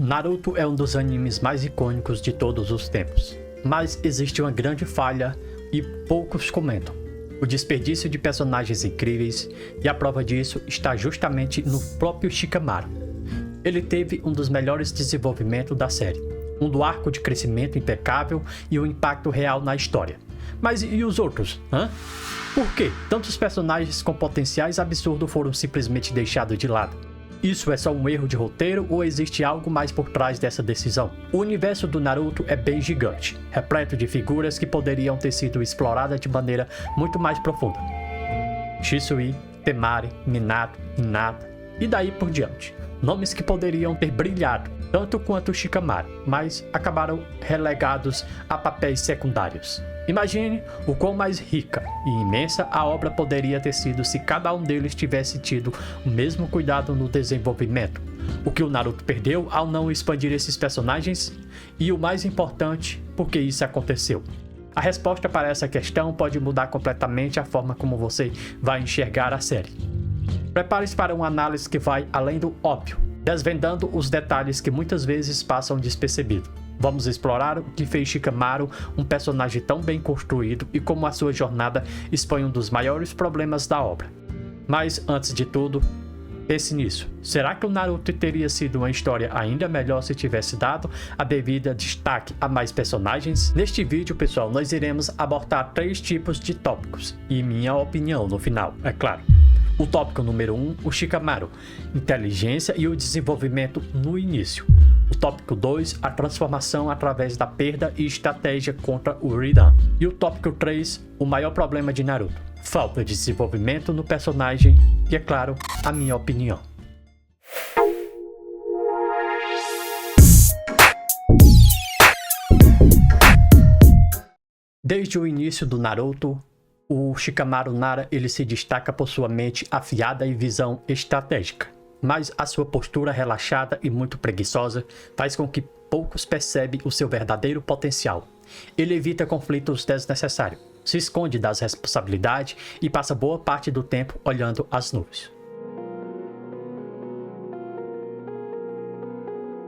Naruto é um dos animes mais icônicos de todos os tempos, mas existe uma grande falha e poucos comentam: o desperdício de personagens incríveis, e a prova disso está justamente no próprio Shikamaru. Ele teve um dos melhores desenvolvimentos da série, um do arco de crescimento impecável e um impacto real na história. Mas e os outros? Por que tantos personagens com potenciais absurdos foram simplesmente deixados de lado? Isso é só um erro de roteiro ou existe algo mais por trás dessa decisão? O universo do Naruto é bem gigante, repleto de figuras que poderiam ter sido exploradas de maneira muito mais profunda. Shisui, Temari, Minato, Hinata e daí por diante. Nomes que poderiam ter brilhado tanto quanto Shikamaru, mas acabaram relegados a papéis secundários. Imagine o quão mais rica e imensa a obra poderia ter sido se cada um deles tivesse tido o mesmo cuidado no desenvolvimento. O que o Naruto perdeu ao não expandir esses personagens? E o mais importante, por que isso aconteceu? A resposta para essa questão pode mudar completamente a forma como você vai enxergar a série. Prepare-se para uma análise que vai além do óbvio, desvendando os detalhes que muitas vezes passam despercebidos. Vamos explorar o que fez Shikamaru um personagem tão bem construído e como a sua jornada expõe um dos maiores problemas da obra. Mas antes de tudo, pense nisso. Será que o Naruto teria sido uma história ainda melhor se tivesse dado a devida destaque a mais personagens? Neste vídeo, pessoal, nós iremos abordar 3 tipos de tópicos e minha opinião no final, é claro. O tópico número 1, o Shikamaru, inteligência e o desenvolvimento no início. O tópico 2, a transformação através da perda e estratégia contra o Rinnegan. E o tópico 3, o maior problema de Naruto, falta de desenvolvimento no personagem e, é claro, a minha opinião. Desde o início do Naruto, o Shikamaru Nara ele se destaca por sua mente afiada e visão estratégica, mas a sua postura relaxada e muito preguiçosa faz com que poucos percebam o seu verdadeiro potencial. Ele evita conflitos desnecessários, se esconde das responsabilidades e passa boa parte do tempo olhando as nuvens.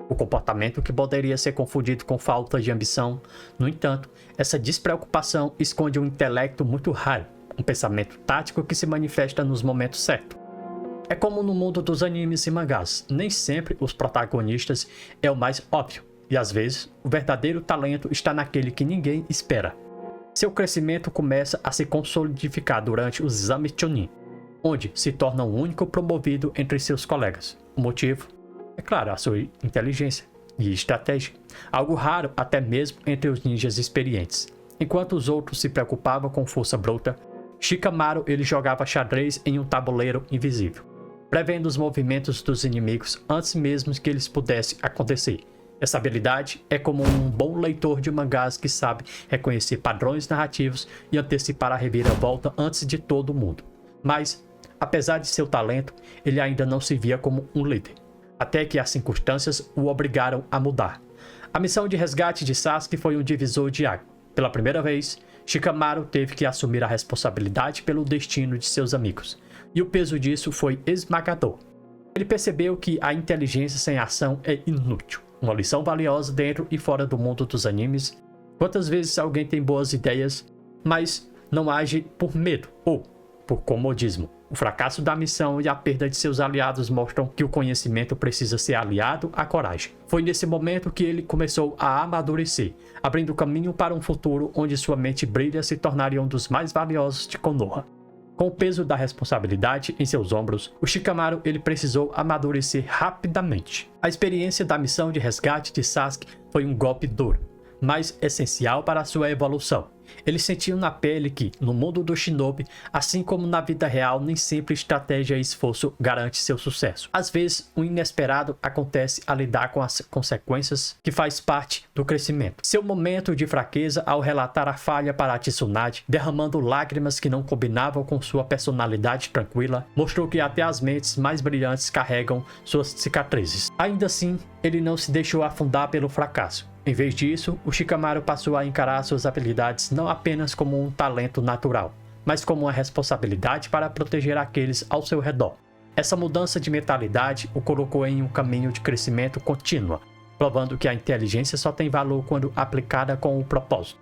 O comportamento que poderia ser confundido com falta de ambição, no entanto, essa despreocupação esconde um intelecto muito raro, um pensamento tático que se manifesta nos momentos certos. É como no mundo dos animes e mangás, nem sempre os protagonistas é o mais óbvio, e às vezes o verdadeiro talento está naquele que ninguém espera. Seu crescimento começa a se consolidificar durante os exames Chunin, onde se torna o único promovido entre seus colegas. O motivo? É claro, a sua inteligência e estratégia, algo raro até mesmo entre os ninjas experientes. Enquanto os outros se preocupavam com força bruta, Shikamaru ele jogava xadrez em um tabuleiro invisível, prevendo os movimentos dos inimigos antes mesmo que eles pudessem acontecer. Essa habilidade é como um bom leitor de mangás que sabe reconhecer padrões narrativos e antecipar a reviravolta antes de todo mundo. Mas, apesar de seu talento, ele ainda não se via como um líder, até que as circunstâncias o obrigaram a mudar. A missão de resgate de Sasuke foi um divisor de água. Pela primeira vez, Shikamaru teve que assumir a responsabilidade pelo destino de seus amigos, e o peso disso foi esmagador. Ele percebeu que a inteligência sem ação é inútil, uma lição valiosa dentro e fora do mundo dos animes. Quantas vezes alguém tem boas ideias, mas não age por medo ou por comodismo? O fracasso da missão e a perda de seus aliados mostram que o conhecimento precisa ser aliado à coragem. Foi nesse momento que ele começou a amadurecer, abrindo caminho para um futuro onde sua mente brilha se tornaria um dos mais valiosos de Konoha. Com o peso da responsabilidade em seus ombros, o Shikamaru ele precisou amadurecer rapidamente. A experiência da missão de resgate de Sasuke foi um golpe duro, mas essencial para sua evolução. Ele sentiu na pele que, no mundo do shinobi, assim como na vida real, nem sempre estratégia e esforço garante seu sucesso. Às vezes, o inesperado acontece a lidar com as consequências que faz parte do crescimento. Seu momento de fraqueza ao relatar a falha para a Tsunade, derramando lágrimas que não combinavam com sua personalidade tranquila, mostrou que até as mentes mais brilhantes carregam suas cicatrizes. Ainda assim, ele não se deixou afundar pelo fracasso. Em vez disso, o Shikamaru passou a encarar suas habilidades não apenas como um talento natural, mas como uma responsabilidade para proteger aqueles ao seu redor. Essa mudança de mentalidade o colocou em um caminho de crescimento contínuo, provando que a inteligência só tem valor quando aplicada com o propósito.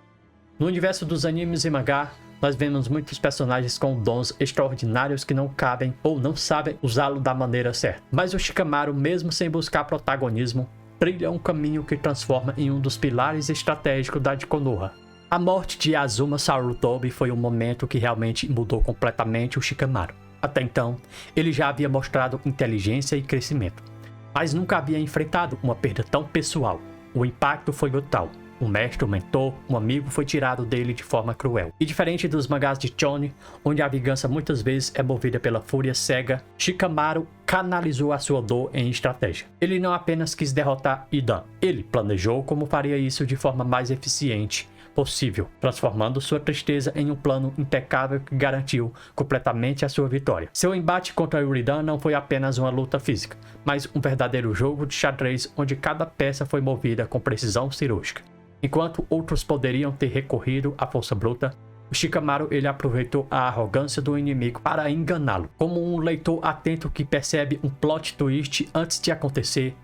No universo dos animes e mangá, nós vemos muitos personagens com dons extraordinários que não cabem ou não sabem usá-lo da maneira certa. Mas o Shikamaru, mesmo sem buscar protagonismo, trilha um caminho que transforma em um dos pilares estratégicos da de Konoha. A morte de Azuma Sarutobi foi um momento que realmente mudou completamente o Shikamaru. Até então, ele já havia mostrado inteligência e crescimento, mas nunca havia enfrentado uma perda tão pessoal. O impacto foi brutal. Um mestre, um mentor, um amigo foi tirado dele de forma cruel. E diferente dos mangás de Shonen, onde a vingança muitas vezes é movida pela fúria cega, Shikamaru canalizou a sua dor em estratégia. Ele não apenas quis derrotar Idan, ele planejou como faria isso de forma mais eficiente possível, transformando sua tristeza em um plano impecável que garantiu completamente a sua vitória. Seu embate contra Yuridan não foi apenas uma luta física, mas um verdadeiro jogo de xadrez onde cada peça foi movida com precisão cirúrgica. Enquanto outros poderiam ter recorrido à força bruta, o Shikamaru ele aproveitou a arrogância do inimigo para enganá-lo. Como um leitor atento que percebe um plot twist antes de acontecer,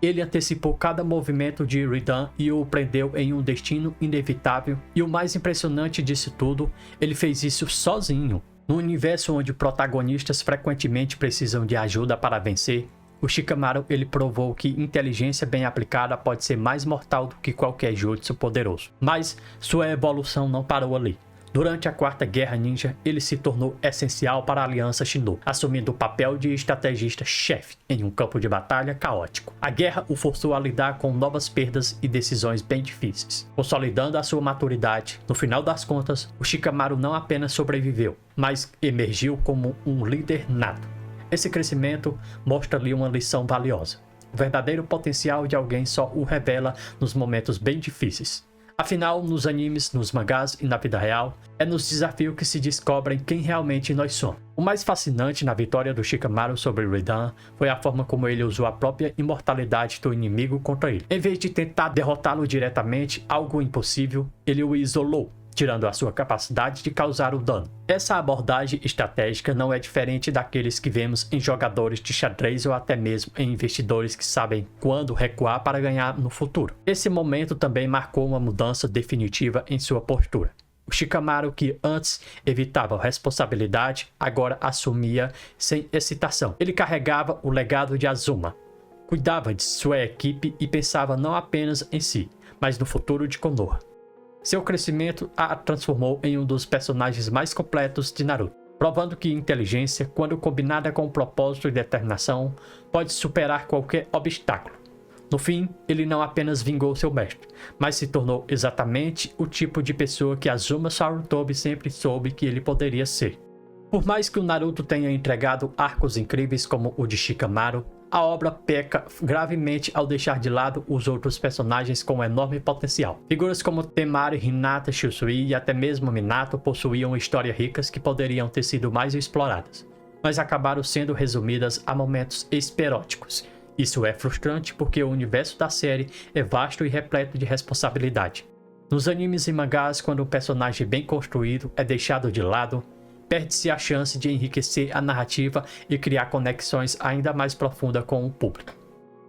ele antecipou cada movimento de Yuridan e o prendeu em um destino inevitável. E o mais impressionante disso tudo, ele fez isso sozinho. No universo onde protagonistas frequentemente precisam de ajuda para vencer, o Shikamaru ele provou que inteligência bem aplicada pode ser mais mortal do que qualquer jutsu poderoso. Mas sua evolução não parou ali. Durante a Quarta Guerra Ninja, ele se tornou essencial para a Aliança Shinobi, assumindo o papel de estrategista-chefe em um campo de batalha caótico. A guerra o forçou a lidar com novas perdas e decisões bem difíceis. Consolidando a sua maturidade, no final das contas, o Shikamaru não apenas sobreviveu, mas emergiu como um líder nato. Esse crescimento mostra-lhe uma lição valiosa. O verdadeiro potencial de alguém só o revela nos momentos bem difíceis. Afinal, nos animes, nos mangás e na vida real, é nos desafios que se descobrem quem realmente nós somos. O mais fascinante na vitória do Shikamaru sobre Ridan foi a forma como ele usou a própria imortalidade do inimigo contra ele. Em vez de tentar derrotá-lo diretamente, algo impossível, ele o isolou, tirando a sua capacidade de causar o dano. Essa abordagem estratégica não é diferente daqueles que vemos em jogadores de xadrez ou até mesmo em investidores que sabem quando recuar para ganhar no futuro. Esse momento também marcou uma mudança definitiva em sua postura. O Shikamaru, que antes evitava a responsabilidade, agora assumia sem hesitação. Ele carregava o legado de Azuma, cuidava de sua equipe e pensava não apenas em si, mas no futuro de Konoha. Seu crescimento a transformou em um dos personagens mais completos de Naruto, provando que inteligência, quando combinada com propósito e determinação, pode superar qualquer obstáculo. No fim, ele não apenas vingou seu mestre, mas se tornou exatamente o tipo de pessoa que Azuma Sarutobi sempre soube que ele poderia ser. Por mais que o Naruto tenha entregado arcos incríveis como o de Shikamaru, a obra peca gravemente ao deixar de lado os outros personagens com enorme potencial. Figuras como Temari, Hinata, Shusui e até mesmo Minato possuíam histórias ricas que poderiam ter sido mais exploradas, mas acabaram sendo resumidas a momentos esperóticos. Isso é frustrante porque o universo da série é vasto e repleto de responsabilidade. Nos animes e mangás, quando um personagem bem construído é deixado de lado, perde-se a chance de enriquecer a narrativa e criar conexões ainda mais profundas com o público.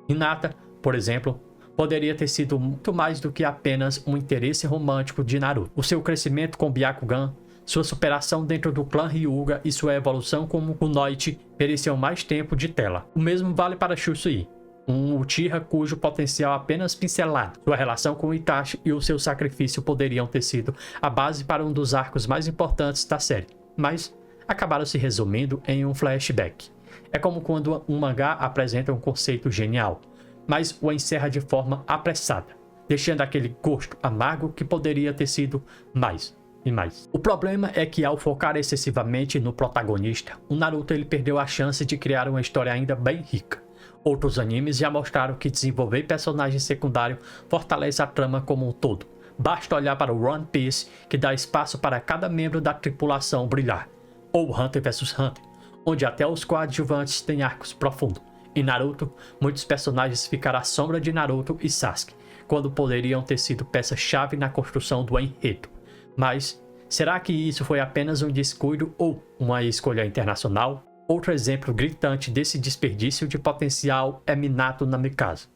Hinata, por exemplo, poderia ter sido muito mais do que apenas um interesse romântico de Naruto. O seu crescimento com Byakugan, sua superação dentro do clã Hyuga e sua evolução como Kunoichi mereciam mais tempo de tela. O mesmo vale para Shusui, um Uchiha cujo potencial apenas pincelado. Sua relação com Itachi e o seu sacrifício poderiam ter sido a base para um dos arcos mais importantes da série, mas acabaram se resumindo em um flashback. É como quando um mangá apresenta um conceito genial, mas o encerra de forma apressada, deixando aquele gosto amargo que poderia ter sido mais e mais. O problema é que ao focar excessivamente no protagonista, o Naruto ele perdeu a chance de criar uma história ainda bem rica. Outros animes já mostraram que desenvolver personagem secundário fortalece a trama como um todo. Basta olhar para o One Piece, que dá espaço para cada membro da tripulação brilhar, ou Hunter vs Hunter, onde até os coadjuvantes têm arcos profundos. Em Naruto, muitos personagens ficaram à sombra de Naruto e Sasuke, quando poderiam ter sido peça-chave na construção do enredo. Mas, será que isso foi apenas um descuido ou uma escolha internacional? Outro exemplo gritante desse desperdício de potencial é Minato Namikaze.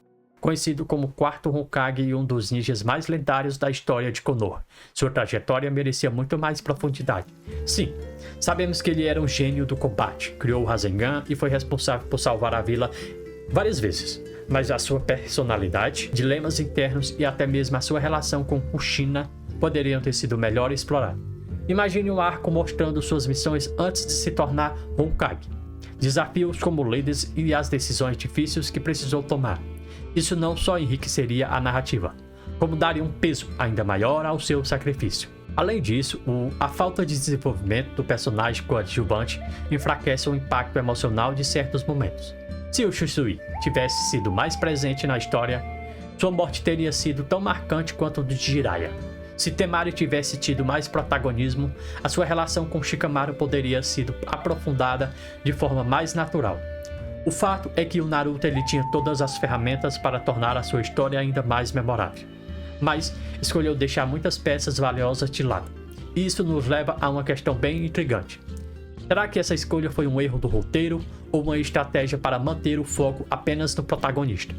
conhecido como o quarto Hokage e um dos ninjas mais lendários da história de Konoha. Sua trajetória merecia muito mais profundidade. Sim, sabemos que ele era um gênio do combate, criou o Rasengan e foi responsável por salvar a vila várias vezes. Mas a sua personalidade, dilemas internos e até mesmo a sua relação com Kushina poderiam ter sido melhor explorados. Imagine um arco mostrando suas missões antes de se tornar Hokage, desafios como líderes e as decisões difíceis que precisou tomar. Isso não só enriqueceria a narrativa, como daria um peso ainda maior ao seu sacrifício. Além disso, a falta de desenvolvimento do personagem coadjuvante enfraquece o impacto emocional de certos momentos. Se o Shisui tivesse sido mais presente na história, sua morte teria sido tão marcante quanto a de Jiraiya. Se Temari tivesse tido mais protagonismo, a sua relação com Shikamaru poderia sido aprofundada de forma mais natural. O fato é que o Naruto ele tinha todas as ferramentas para tornar a sua história ainda mais memorável, mas escolheu deixar muitas peças valiosas de lado. E isso nos leva a uma questão bem intrigante. Será que essa escolha foi um erro do roteiro ou uma estratégia para manter o foco apenas no protagonista?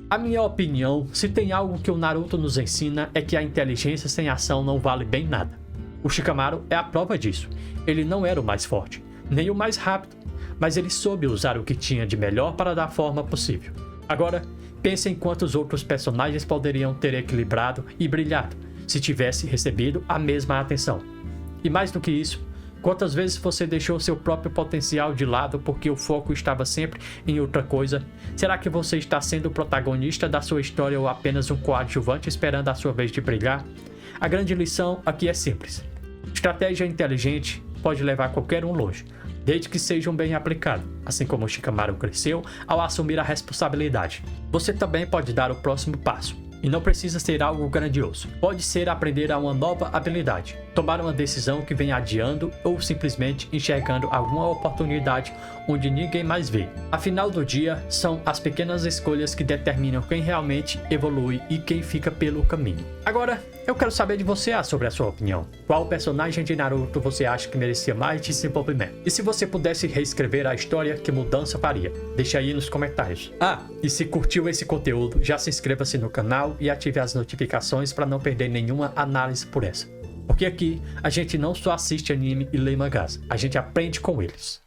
A minha opinião, se tem algo que o Naruto nos ensina é que a inteligência sem ação não vale bem nada. O Shikamaru é a prova disso. Ele não era o mais forte, nem o mais rápido, mas ele soube usar o que tinha de melhor para dar forma possível. Agora, pense em quantos outros personagens poderiam ter equilibrado e brilhado se tivesse recebido a mesma atenção. E mais do que isso, quantas vezes você deixou seu próprio potencial de lado porque o foco estava sempre em outra coisa? Será que você está sendo o protagonista da sua história ou apenas um coadjuvante esperando a sua vez de brilhar? A grande lição aqui é simples. Estratégia inteligente pode levar qualquer um longe, desde que sejam bem aplicados, assim como o Shikamaru cresceu ao assumir a responsabilidade. Você também pode dar o próximo passo, e não precisa ser algo grandioso. Pode ser aprender a uma nova habilidade, tomar uma decisão que vem adiando ou simplesmente enxergando alguma oportunidade onde ninguém mais vê. Afinal do dia, são as pequenas escolhas que determinam quem realmente evolui e quem fica pelo caminho. Agora, eu quero saber de você sobre a sua opinião. Qual personagem de Naruto você acha que merecia mais desenvolvimento? E se você pudesse reescrever a história, que mudança faria? Deixa aí nos comentários. E se curtiu esse conteúdo, já se inscreva-se no canal e ative as notificações para não perder nenhuma análise por essa. Porque aqui a gente não só assiste anime e lê mangás, a gente aprende com eles.